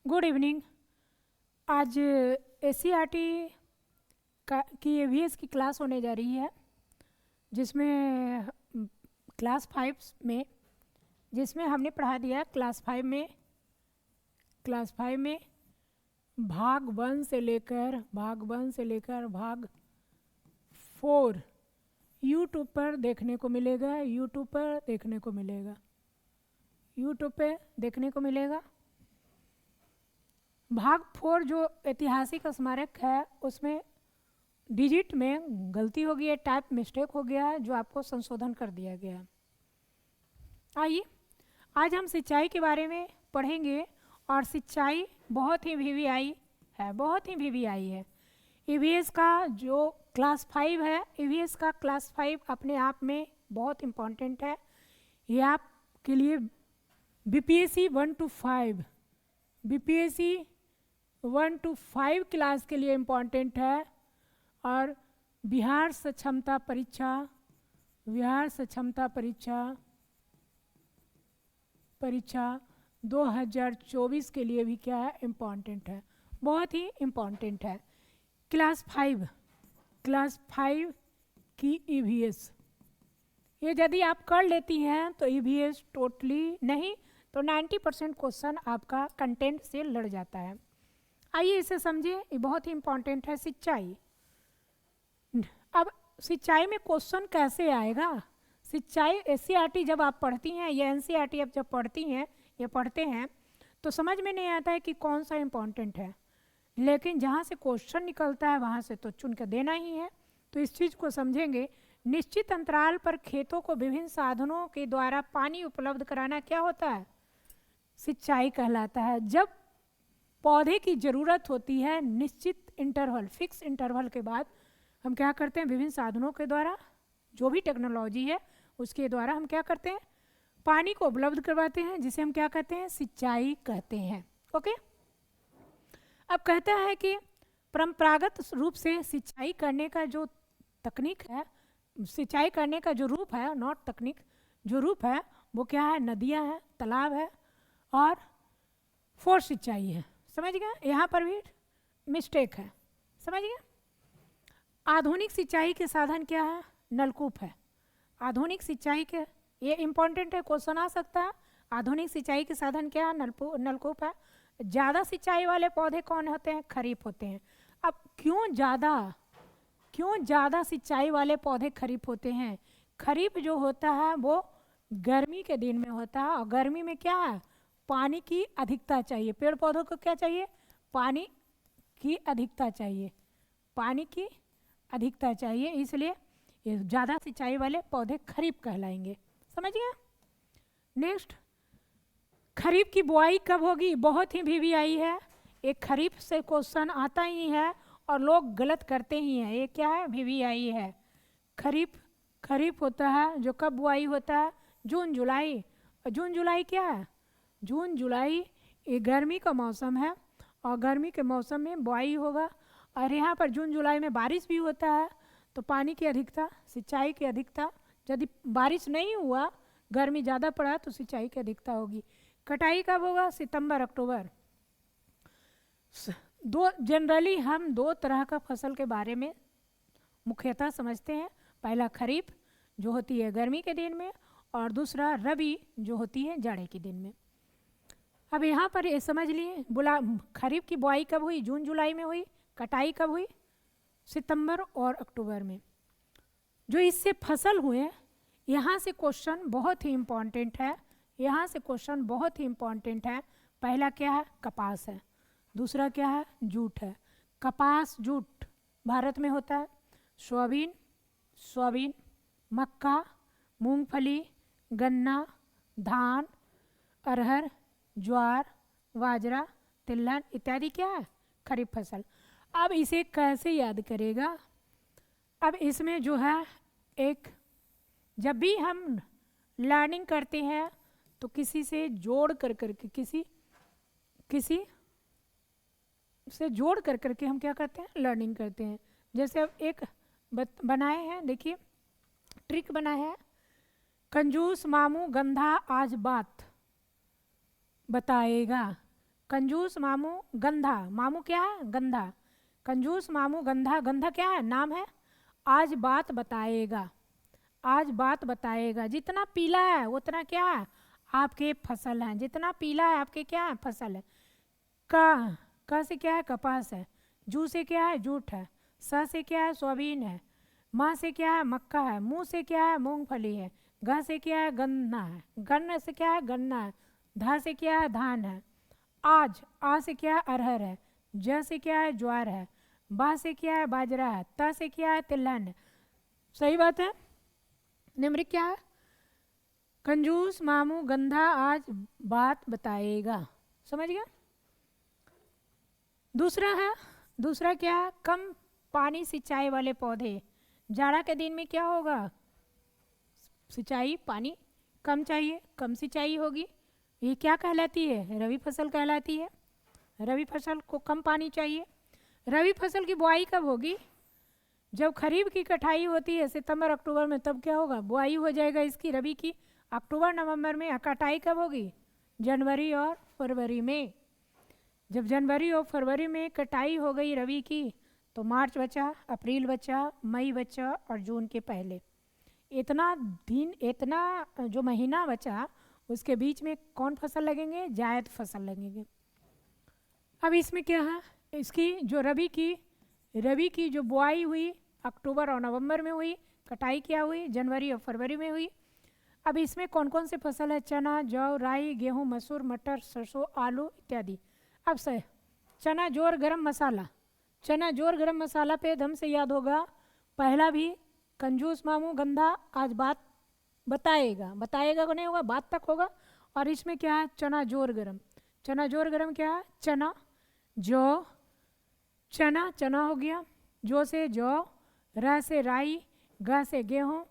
Good evening. आज SCERT की EVS की क्लास होने जा रही है, जिसमें क्लास 5 में जिसमें हमने पढ़ा दिया क्लास 5 में भाग 1 से लेकर भाग 4 यूट्यूब पर देखने को मिलेगा। भाग 4 जो ऐतिहासिक स्मारक है उसमें डिजिट में गलती हो गई है, टाइप मिस्टेक हो गया है, जो आपको संशोधन कर दिया गया। आइए आज हम सिंचाई के बारे में पढ़ेंगे, और सिंचाई बहुत ही वीवीआई है। ईवीएस का जो क्लास 5 है, ईवीएस का क्लास 5 अपने आप में बहुत इम्पॉर्टेंट है। ये आपके लिए बीपीएससी 1 to 5 क्लास के लिए इम्पॉर्टेंट है। और बिहार सक्षमता परीक्षा 2024 के लिए भी क्या है, इम्पॉर्टेंट है, बहुत ही इम्पॉर्टेंट है। क्लास 5 की ईवीएस ये यदि आप कर लेती हैं तो ईवीएस टोटली नहीं तो 90% क्वेश्चन आपका कंटेंट से लड़ जाता है। आइए इसे समझिए, ये बहुत ही इम्पॉर्टेंट है सिंचाई। अब सिंचाई में क्वेश्चन कैसे आएगा? सिंचाई एससीईआरटी जब आप पढ़ती हैं या एनसीईआरटी आप जब पढ़ती हैं या पढ़ते हैं तो समझ में नहीं आता है कि कौन सा इम्पॉर्टेंट है, लेकिन जहाँ से क्वेश्चन निकलता है वहाँ से तो चुन के देना ही है। तो इस चीज़ को समझेंगे। निश्चित अंतराल पर खेतों को विभिन्न साधनों के द्वारा पानी उपलब्ध कराना क्या होता है? सिंचाई कहलाता है। जब पौधे की ज़रूरत होती है निश्चित इंटरवल, फिक्स इंटरवल के बाद हम क्या करते हैं, विभिन्न साधनों के द्वारा, जो भी टेक्नोलॉजी है उसके द्वारा हम क्या करते हैं, पानी को उपलब्ध करवाते हैं, जिसे हम क्या कहते हैं, सिंचाई कहते हैं। ओके। अब कहता है कि परंपरागत रूप से सिंचाई करने का जो तकनीक है, सिंचाई करने का जो रूप है, नॉट तकनीक, जो रूप है वो क्या है, नदियाँ हैं, तालाब है और फोर्स सिंचाई है। समझ गए? यहाँ पर भी मिस्टेक है, समझ गए? आधुनिक सिंचाई के साधन क्या है? नलकूप है। आधुनिक सिंचाई के, ये इम्पॉर्टेंट है, क्वेश्चन आ सकता है। आधुनिक सिंचाई के साधन क्या है? नलकूप है। ज़्यादा सिंचाई वाले पौधे कौन होते हैं? खरीफ होते हैं। अब क्यों ज़्यादा सिंचाई वाले पौधे खरीफ होते हैं? खरीफ जो होता है वो गर्मी के दिन में होता है, और गर्मी में क्या है, पानी की अधिकता चाहिए। पेड़ पौधों को क्या चाहिए? पानी की अधिकता चाहिए, इसलिए ये ज़्यादा सिंचाई वाले पौधे खरीफ कहलाएंगे। समझ गए? नेक्स्ट, खरीफ की बुआई कब होगी? बहुत ही वीवीआई है। एक खरीफ से क्वेश्चन आता ही है और लोग गलत करते ही हैं। ये क्या है? वीवीआई है। खरीफ होता है जो कब बुआई होता है? जून जुलाई। जून जुलाई क्या है? जून जुलाई ये गर्मी का मौसम है, और गर्मी के मौसम में बुआई होगा। और यहाँ पर जून जुलाई में बारिश भी होता है, तो पानी की अधिकता, सिंचाई की अधिकता, यदि बारिश नहीं हुआ, गर्मी ज़्यादा पड़ा तो सिंचाई की अधिकता होगी। कटाई कब होगा? सितंबर अक्टूबर। जनरली हम 2 तरह का फसल के बारे में मुख्यतः समझते हैं। पहला खरीफ जो होती है गर्मी के दिन में, और दूसरा रबी जो होती है जाड़े के दिन में। अब यहाँ पर ये समझ लिए, खरीफ की बुआई कब हुई? जून जुलाई में हुई। कटाई कब हुई? सितंबर और अक्टूबर में। जो इससे फसल हुए, यहाँ से क्वेश्चन बहुत ही इम्पॉर्टेंट है। पहला क्या है? कपास है। दूसरा क्या है? जूट है। कपास जूट भारत में होता है। सोयाबीन, मक्का, मूंगफली, गन्ना, धान, अरहर, ज्वार, बाजरा, तिलहन इत्यादि क्या है? खरीफ फसल। अब इसे कैसे याद करेगा? अब इसमें जो है, एक जब भी हम लर्निंग करते हैं तो किसी से जोड़ कर करके से जोड़ कर करके हम क्या करते हैं? लर्निंग करते हैं। जैसे अब एक बनाए हैं, देखिए ट्रिक बनाया है। कंजूस मामू गंधा आज बात बताएगा, कंजूस मामू गंधा, मामू क्या है? गंधा। कंजूस मामू गंधा, गंधा क्या है? नाम है। आज बात बताएगा, आज बात बताएगा। जितना पीला है उतना क्या है? आपके फसल हैं। जितना पीला है आपके क्या है? फसल है। क से क्या है? कपास है। जू से क्या है? जूट है। स से क्या है? सोयाबीन है। म से क्या है? मक्का है। मू से क्या है? मूंगफली है। घ से क्या है? गन्ना है। गन्न से क्या है? गन्ना है। धा से क्या है? धान है। आज, आ से क्या है? अरहर है। ज से क्या है? ज्वार है। बा से क्या है? बाजरा है। त से क्या है? तिलहन है। सही बात है। निम्रिक क्या है? कंजूस मामू गंधा आज बात बताएगा। समझ गया? दूसरा है, दूसरा क्या है? कम पानी सिंचाई वाले पौधे। जाड़ा के दिन में क्या होगा? सिंचाई पानी कम चाहिए, कम सिंचाई होगी। ये क्या कहलाती है? रबी फसल कहलाती है। रबी फसल को कम पानी चाहिए। रबी फसल की बुआई कब होगी? जब खरीफ की कटाई होती है सितंबर अक्टूबर में, तब क्या होगा? बुआई हो जाएगा इसकी रबी की अक्टूबर नवंबर में। कटाई कब होगी? जनवरी और फरवरी में। जब जनवरी और फरवरी में कटाई हो गई रबी की, तो मार्च बचा, अप्रैल बचा, मई बचा और जून के पहले। इतना दिन, इतना जो महीना बचा, उसके बीच में कौन फसल लगेंगे? जायद फसल लगेंगे। अब इसमें क्या है? इसकी जो रबी की जो बुआई हुई अक्टूबर और नवंबर में हुई, कटाई क्या हुई? जनवरी और फरवरी में हुई। अब इसमें कौन कौन से फसल है? चना, जौ, राई, गेहूं, मसूर, मटर, सरसों, आलू इत्यादि। अब से चना जोर गरम मसाला, चना जोर गरम मसाला पे दम से याद होगा पहला भी कंजूस मामू गंधा आज बात बताएगा। बताएगा को नहीं होगा, बात तक होगा। और इसमें क्या है? चना जोर गरम। चना जोर गरम क्या है? चना, जौ, चना, चना हो गया, जौ से जौ, र से राई, ग से गेहूँ,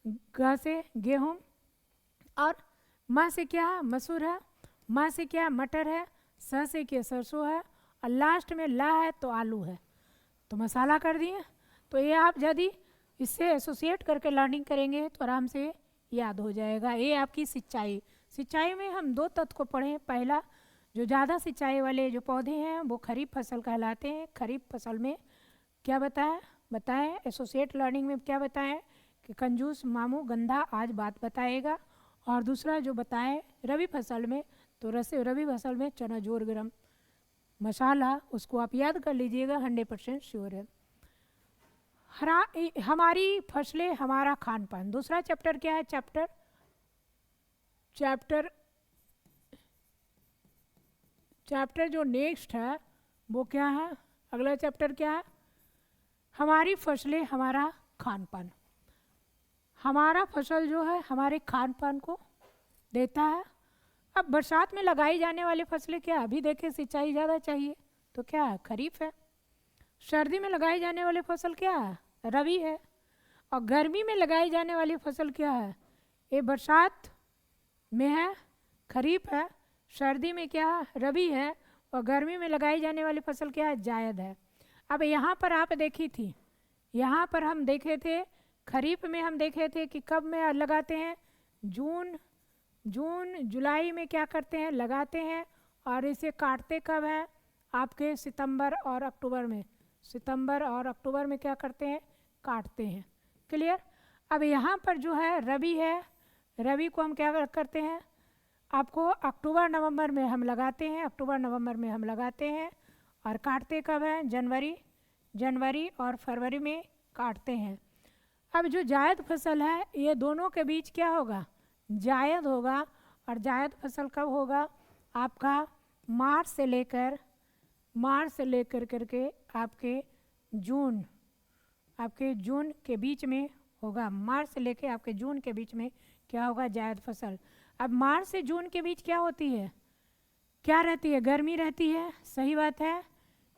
ग से गेहूँ, और म से क्या है? मसूर है। म से क्या है? मटर है। स से क्या? सरसों है। और लास्ट में ला है तो आलू है। तो मसाला कर दिए। तो ये आप यदि इससे एसोसिएट करके लर्निंग करेंगे तो आराम से याद हो जाएगा। ये आपकी सिंचाई। सिंचाई में हम दो तत्व को पढ़ें। पहला, जो ज़्यादा सिंचाई वाले जो पौधे हैं वो खरीफ फसल कहलाते हैं। खरीफ फसल में क्या बताएं एसोसिएट लर्निंग में क्या बताएं कि कंजूस मामू गंधा आज बात बताएगा। और दूसरा जो बताएं रबी फसल में, तो रबी फसल में चना जोर गरम मसाला, उसको आप याद कर लीजिएगा, 100% श्योर है। हमारी फसलें हमारा खान पान। दूसरा चैप्टर क्या है? चैप्टर जो नेक्स्ट है वो क्या है? अगला चैप्टर क्या है? हमारी फसलें हमारा खान पान। हमारा फसल जो है हमारे खान पान को देता है। अब बरसात में लगाई जाने वाली फसलें क्या? अभी देखें सिंचाई ज़्यादा चाहिए तो क्या है? खरीफ है। सर्दी में लगाई जाने वाली फसल क्या है? रबी है। और गर्मी में लगाई जाने वाली फसल क्या है? ये बरसात में है, खरीफ है। सर्दी में क्या है? रबी है। और गर्मी में लगाई जाने वाली फसल क्या है? जायद है। अब यहाँ पर आप देखी थी, यहाँ पर हम देखे थे खरीफ में, हम देखे थे कि कब में लगाते हैं? जून जुलाई में क्या करते हैं? लगाते हैं। और इसे काटते कब हैं? आपके सितंबर और अक्टूबर में। सितंबर और अक्टूबर में क्या करते हैं? काटते हैं। क्लियर? अब यहाँ पर जो है रबी है, रबी को हम क्या करते हैं? आपको अक्टूबर नवंबर में हम लगाते हैं, अक्टूबर नवंबर में हम लगाते हैं। और काटते कब हैं? जनवरी और फरवरी में काटते हैं। अब जो जायद फसल है, ये दोनों के बीच क्या होगा? जायद होगा। और जायद फसल कब होगा? आपका मार्च से लेकर करके आपके जून के बीच में होगा। मार्च से लेकर आपके जून के बीच में क्या होगा? जायद फसल। अब मार्च से जून के बीच क्या होती है? क्या रहती है? गर्मी रहती है। सही बात है।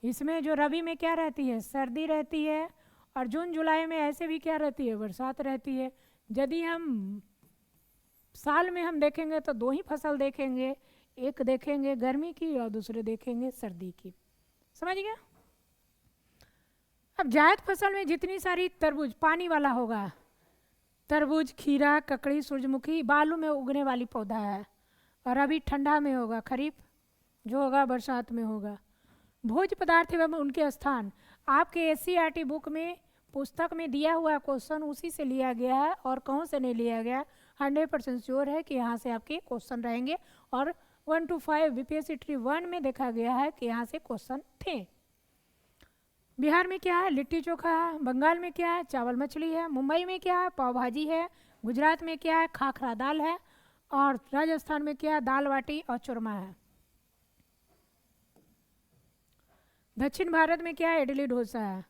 इसमें जो रबी में क्या रहती है? सर्दी रहती है। और जून जुलाई में ऐसे भी क्या रहती है? बरसात रहती है। यदि हम साल में हम देखेंगे तो दो ही फसल देखेंगे, एक देखेंगे गर्मी की और दूसरे देखेंगे सर्दी की। समझ गया? अब जायद फसल में जितनी सारी तरबूज पानी वाला होगा, तरबूज, खीरा, ककड़ी, सूरजमुखी बालू में उगने वाली पौधा है। और अभी ठंडा में होगा खरीफ, जो होगा बरसात में होगा। भोज्य पदार्थ एवं उनके स्थान, आपके SCERT बुक में पुस्तक में दिया हुआ क्वेश्चन उसी से लिया गया है और कहीं से नहीं लिया गया। 100% श्योर है कि यहाँ से आपके क्वेश्चन रहेंगे और 1 to 5 BPSC Tree 1 में देखा गया है कि यहाँ से क्वेश्चन थे। बिहार में क्या है? लिट्टी चोखा है। बंगाल में क्या है? चावल मछली है। मुंबई में क्या है? पाव भाजी है। गुजरात में क्या है? खाखरा दाल है। और राजस्थान में क्या है? दाल बाटी और चूरमा है। दक्षिण भारत में क्या है? इडली डोसा है।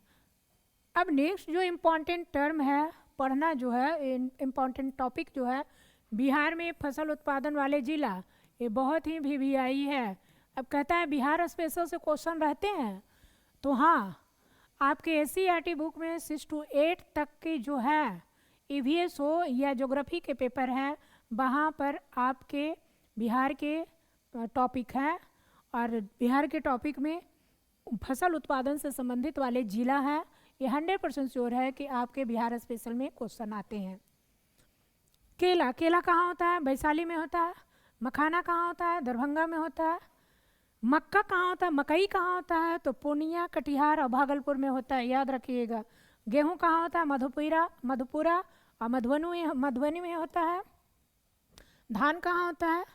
अब नेक्स्ट जो इम्पोर्टेंट टर्म है पढ़ना, जो है इम्पोर्टेंट टॉपिक जो है, बिहार में फसल उत्पादन वाले जिला, ये बहुत ही VVI है। अब कहता है बिहार स्पेशल से क्वेश्चन रहते हैं, तो हाँ आपके SCERT बुक में 6 to 8 तक की जो है EVS हो या ज्योग्राफी के पेपर हैं, वहाँ पर आपके बिहार के टॉपिक हैं और बिहार के टॉपिक में फसल उत्पादन से संबंधित वाले जिला हैं। ये 100% श्योर है कि आपके बिहार स्पेशल में क्वेश्चन आते हैं। केला, केला कहाँ होता है? वैशाली में होता है। मखाना कहाँ होता है? दरभंगा में होता है। मक्का कहाँ होता है? मकई कहाँ होता है? तो पूर्णिया, कटिहार और भागलपुर में होता है, याद रखिएगा। गेहूँ कहाँ होता है? मधुपुरा और मधुबनी में होता है। धान कहाँ होता है?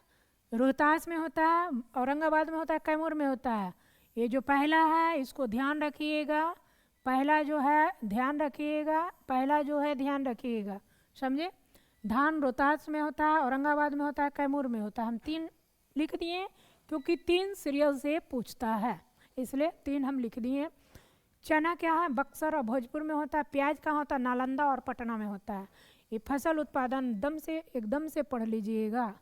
रोहतास में होता है, औरंगाबाद में होता है, कैमूर में होता है। ये जो पहला है इसको ध्यान रखिएगा, पहला जो है ध्यान रखिएगा, पहला जो है ध्यान रखिएगा, समझे? धान रोहतास में होता है, औरंगाबाद में होता है, कैमूर में होता है। हम 3 लिख दिए क्योंकि 3 सीरियल से पूछता है, इसलिए 3 हम लिख दिए। चना क्या है? बक्सर और भोजपुर में होता है। प्याज कहाँ होता है? नालंदा और पटना में होता है। ये फसल उत्पादन एकदम से पढ़ लीजिएगा,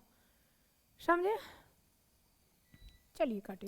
समझे? चलिए काटिए।